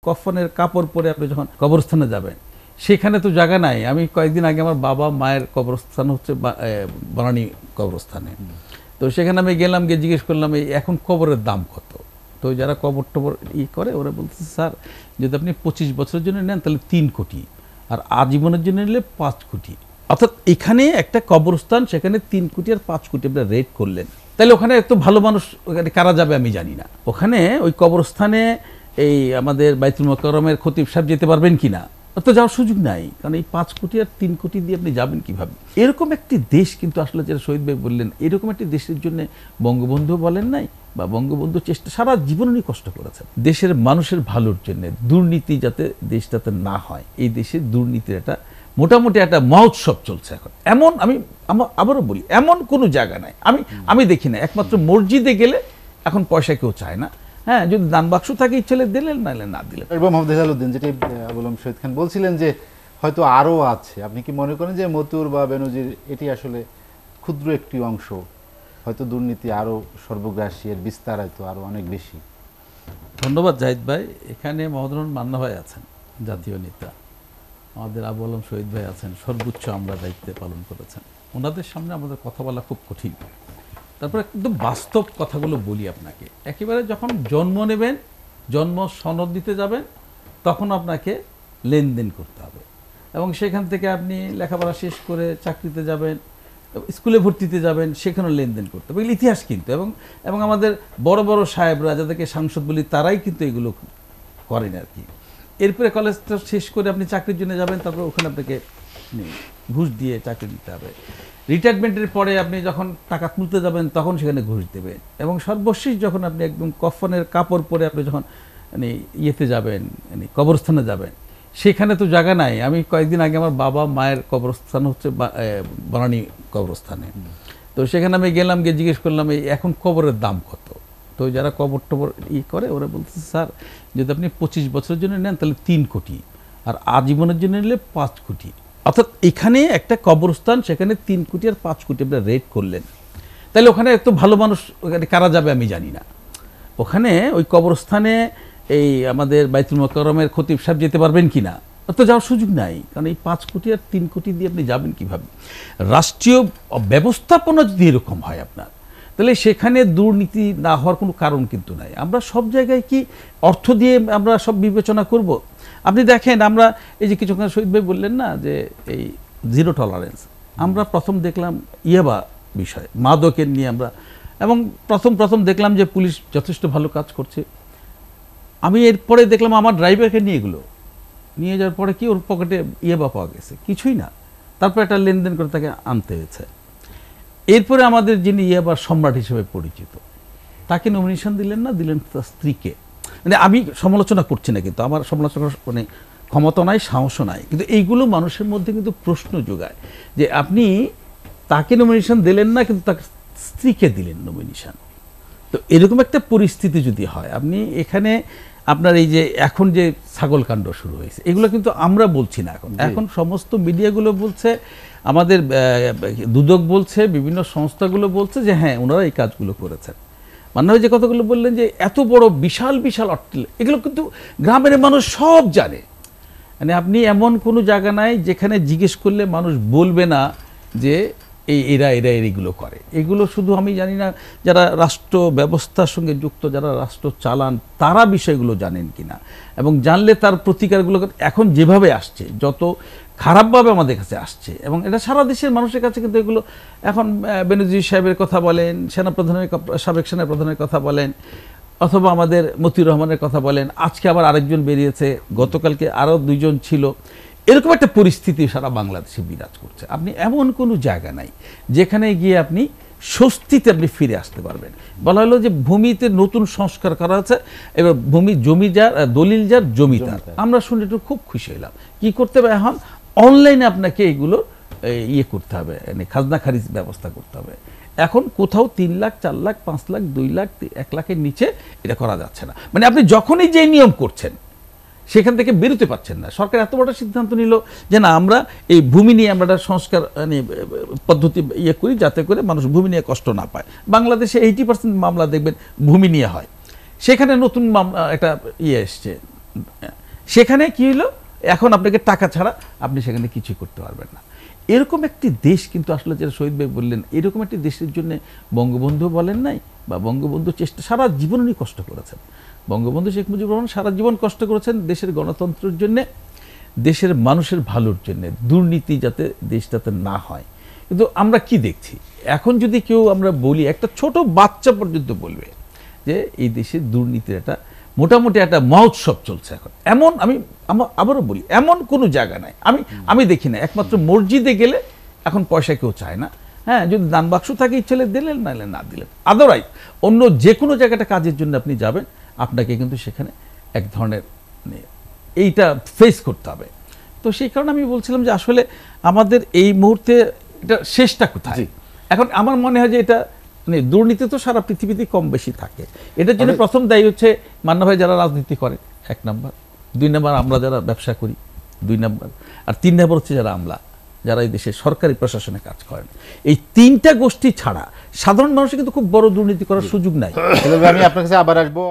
কফনের কাপড় পরে আপনি যখন কবরস্থানে যাবেন, সেখানে তো জায়গা নাই। আমি কয়েকদিন আগে আমার বাবা মায়ের কবরস্থান হচ্ছে বনানী কবরস্থানে, তো সেখানে আমি গেলাম, গিয়ে জিজ্ঞেস করলাম এই এখন কবরের দাম কত। তো যারা কবর টবর করে ওরা বলতেছে স্যার যদি আপনি 25 বছরের জন্য নেন তাহলে 3 কোটি, আর আজীবনের জন্য নিলে 5 কোটি। অর্থাৎ এখানে একটা কবরস্থান, সেখানে 3 কোটি আর 5 কোটি আপনারা রেট করলেন, তাহলে ওখানে এত ভালো মানুষ ওখানে কারা যাবে আমি জানি না। ওখানে ওই কবরস্থানে এই আমাদের বাইতুল মোকাররমের খতিব সাহেব যেতে পারবেন কিনা, তো যাওয়ার সুযোগ নাই, কারণ এই 5 কোটি আর 3 কোটি দিয়ে আপনি যাবেন কিভাবে। এরকম একটি দেশ কিন্তু আসলে যেটা শহীদ ভাই বললেন, এরকম একটি দেশের জন্য বঙ্গবন্ধু বলেন নাই বা বঙ্গবন্ধু চেষ্টা সারা জীবন উনি কষ্ট করেছেন দেশের মানুষের ভালোর জন্য, দুর্নীতি যাতে দেশটাতে না হয়। এই দেশে দুর্নীতির একটা মোটামুটি একটা মহোৎসব চলছে এখন। এমন আমি আবারও বলি, এমন কোনো জায়গা নাই আমি দেখি না, একমাত্র মসজিদে গেলে এখন পয়সা কেউ চায় না। হ্যাঁ, যদি দান বাক্স থাকে ইচ্ছালে দিলেন, নাইলে না দিলেন। এবং মোহাম্মদ হেলালুদ্দিন, যেটি আবুল শহীদ খান বলছিলেন যে হয়তো আরও আছে, আপনি কি মনে করেন যে মতুর বা বেনজির এটি আসলে ক্ষুদ্র একটি অংশ, হয়তো দুর্নীতি আরও সর্বগ্রাসী, এর বিস্তার হয়তো আরও অনেক বেশি? ধন্যবাদ জাহিদ ভাই। এখানে মহোদরন মান্না ভাই আছেন, জাতীয় নেতা, আমাদের আবু আলম শহীদ ভাই আছেন, সর্বোচ্চ আমরা দায়িত্বে পালন করেছেন। ওনাদের সামনে আমাদের কথা বলা খুব কঠিন। তারপরে একদম বাস্তব কথাগুলো বলি আপনাকে। একেবারে যখন জন্ম নেবেন, জন্ম সনদ দিতে যাবেন, তখন আপনাকে লেনদেন করতে হবে, এবং সেখান থেকে আপনি লেখাপড়া শেষ করে চাকরিতে যাবেন, স্কুলে ভর্তিতে যাবেন, সেখানেও লেনদেন করতে হবে। এগুলো ইতিহাস কিন্তু, এবং আমাদের বড় বড় সাহেবরা, যাদেরকে সাংসদ বলি, তারাই কিন্তু এগুলো করেন আর কি। এরপরে কলেজটা শেষ করে আপনি চাকরির জন্য যাবেন, তারপর ওখানে আপনাকে ঘুষ দিয়ে চাকরি দিতে হবে। রিটায়ারমেন্টের পরে আপনি যখন টাকা তুলতে যাবেন তখন সেখানে ঘুষ দেবেন, এবং সর্বশেষ যখন আপনি একদম কফনের কাপড় পরে আপনি যখন ইয়েতে যাবেন, কবরস্থানে যাবেন, সেখানে তো জায়গা নাই। আমি কয়েকদিন আগে আমার বাবা মায়ের কবরস্থান হচ্ছে বনানী কবরস্থানে, তো সেখানে আমি গেলাম, গিয়ে জিজ্ঞেস করলাম এই এখন কবরের দাম কত। তো যারা কবর টবর করে ওরা বলতেছে স্যার যদি আপনি 25 বছরের জন্য নেন তাহলে 3 কোটি, আর আজীবনের জন্য নিলে 5 কোটি। অর্থাৎ এখানে একটা কবরস্থান, সেখানে 3 কোটি আর 5 কোটি আপনারা রেট করলেন, তাহলে ওখানে এত ভালো মানুষ ওখানে কারা যাবে আমি জানি না। ওখানে ওই কবরস্থানে এই আমাদের বাইতুল মোকাররমের খতিব সাহেব যেতে পারবেন কিনা, তো যাওয়ার সুযোগ নাই, কারণ এই 5 কোটি আর 3 কোটি দিয়ে আপনি যাবেন কিভাবে। রাষ্ট্রীয় ব্যবস্থাপনা যদি এরকম হয় আপনার, তাহলে সেখানে দুর্নীতি না হওয়ার কোনো কারণ কিন্তু নাই। আমরা সব জায়গায় কি অর্থ দিয়ে আমরা সব বিবেচনা করব? আপনি দেখেন, আমরা এই যে কিছুক্ষণ শহীদ ভাই বললেন না যে এই জিরো টলারেন্স, আমরা প্রথম দেখলাম ইয়াবা বিষয়, মাদকের নিয়ে আমরা, এবং প্রথম দেখলাম যে পুলিশ যথেষ্ট ভালো কাজ করছে। আমি এরপরে দেখলাম আমার ড্রাইভারকে নিয়ে যাওয়ার পরে কি ওর পকেটে ইয়াবা পাওয়া গেছে, কিছুই না, তারপর একটা লেনদেন করে তাকে আনতে হয়েছে। এরপরে আমাদের যিনি ইয়াবার সম্রাট হিসেবে পরিচিত, তাকে নমিনেশন দিলেন না, দিলেন তার স্ত্রীকে। মানে আমি সমালোচনা করছি না, কিন্তু আমার সমালোচনার ক্ষমতা নাই, সাহসও নাই, কিন্তু এইগুলো মানুষের মধ্যে কিন্তু প্রশ্ন যোগায় যে আপনি তাকে নমিনেশন দিলেন না, কিন্তু তার স্ত্রীকে দিলেন নমিনেশন। তো এরকম একটা পরিস্থিতি যদি হয়, আপনি এখানে আপনার এই যে এখন যে ছাগলকাণ্ড শুরু হয়েছে, এগুলো কিন্তু আমরা বলছি না, এখন সমস্ত মিডিয়াগুলো বলছে, আমাদের দুদক বলছে, বিভিন্ন সংস্থাগুলো বলছে যে হ্যাঁ ওনারা এই কাজগুলো করেছেন। মানে যে কথাগুলো বললেন যে এত বড় বিশাল অট্টালিকা, এগুলো কিন্তু গ্রামের মানুষ সব জানে। মানে আপনি এমন কোনো জায়গা নাই যেখানে জিজ্ঞেস করলে মানুষ বলবে না যে এরা এগুলো করে। এগুলো শুধু আমি জানি না যারা রাষ্ট্র ব্যবস্থার সঙ্গে যুক্ত, যারা রাষ্ট্র চালান, তারা বিষয়গুলো জানেন কিনা, এবং জানলে তার প্রতিকারগুলো এখন যেভাবে আসছে, যত খারাপভাবে আমাদের কাছে আসছে, এবং এটা সারা দেশের মানুষের কাছে কিন্তু এগুলো এখন বেনজির সাহেবের কথা বলেন, সাবেক সেনাপ্রধানের কথা বলেন, অথবা আমাদের মতিউর রহমানের কথা বলেন, আজকে আবার আরেকজন বেরিয়েছে, গতকালকে আরও 2 জন ছিল। এরকম একটা পরিস্থিতি সারা বাংলাদেশে বিরাজ করছে। আপনি এমন কোনো জায়গা নাই যেখানে গিয়ে আপনি স্বস্তিতে আপনি ফিরে আসতে পারবেন। বলা হলো যে ভূমিতে নতুন সংস্কার করা হচ্ছে, এবার জমি যার, দলিল যার, জমি তার। আমরা শুনে একটু খুব খুশি হলাম। কি করতে হবে এখন? অনলাইনে আপনাকে এইগুলো করতে হবে, খাজনা খারিজ ব্যবস্থা করতে হবে। এখন কোথাও 3 লাখ, 4 লাখ, 5 লাখ, 2 লাখ, 1 লাখের নিচে এটা করা যাচ্ছে না। মানে আপনি যখনই যে নিয়ম করছেন সেখান থেকে বেরোতে পারছেন না। সরকার এত বড় সিদ্ধান্ত নিল যে না, আমরা এই ভূমি নিয়ে আমরা একটা সংস্কার পদ্ধতি করি, যাতে করে মানুষ ভূমি নিয়ে কষ্ট না পায়। বাংলাদেশে 80% মামলা দেখবেন ভূমি নিয়ে হয়। সেখানে নতুন মামলা একটা এসছে, সেখানে কি হলো, এখন আপনাকে টাকা ছাড়া আপনি সেখানে কিছুই করতে পারবেন না। এরকম একটি দেশ কিন্তু আসলে যেটা শহীদ ভাই বললেন, এরকম একটি দেশের জন্য বঙ্গবন্ধু বলেন নাই, বা বঙ্গবন্ধু চেষ্টা সারা জীবন উনি কষ্ট করেছেন। বঙ্গবন্ধু শেখ মুজিবুর রহমান সারা জীবন কষ্ট করেছেন দেশের গণতন্ত্রের জন্যে, দেশের মানুষের ভালোর জন্য, দুর্নীতি যাতে দেশটাতে না হয়। কিন্তু আমরা কি দেখছি এখন, যদি কেউ আমরা বলি, একটা ছোট বাচ্চা পর্যন্ত বলবে যে এই দেশে দুর্নীতির একটা মোটামুটি একটা মহোৎসব চলছে এখন। এমন আমি আবারও বলি, এমন কোনো জায়গা নাই আমি দেখি না, একমাত্র মসজিদে গেলে এখন পয়সা কেউ চায় না। হ্যাঁ, যদি দান বাক্স থাকে ইচ্ছেলে দিলেন, নাহলে না দিলেন। আদারওয়াইজ অন্য যে কোনো জায়গাটা কাজের জন্য আপনি যাবেন, আপনাকে কিন্তু সেখানে এক ধরনের মানে এইটা ফেস করতে হবে। তো সেই কারণে আমি বলছিলাম যে আসলে আমাদের এই মুহূর্তে এটা শেষটা কোথায়। এখন আমার মনে হয় যে এটা মানে দুর্নীতি তো সারা পৃথিবীতে কম বেশি থাকে। এটার জন্য প্রথম দায়ী হচ্ছে মান্না ভাই যারা রাজনীতি করে, 1 নাম্বার। 2 নাম্বার আমরা যারা ব্যবসা করি, 2 নাম্বার। আর 3 নাম্বার হচ্ছে যারা আমলা, যারা এই দেশে সরকারি প্রশাসনে কাজ করেন। এই 3টা গোষ্ঠী ছাড়া সাধারণ মানুষের কিন্তু খুব বড় দুর্নীতি করার সুযোগ নাই। আমি আপনার কাছে আবার আসবো।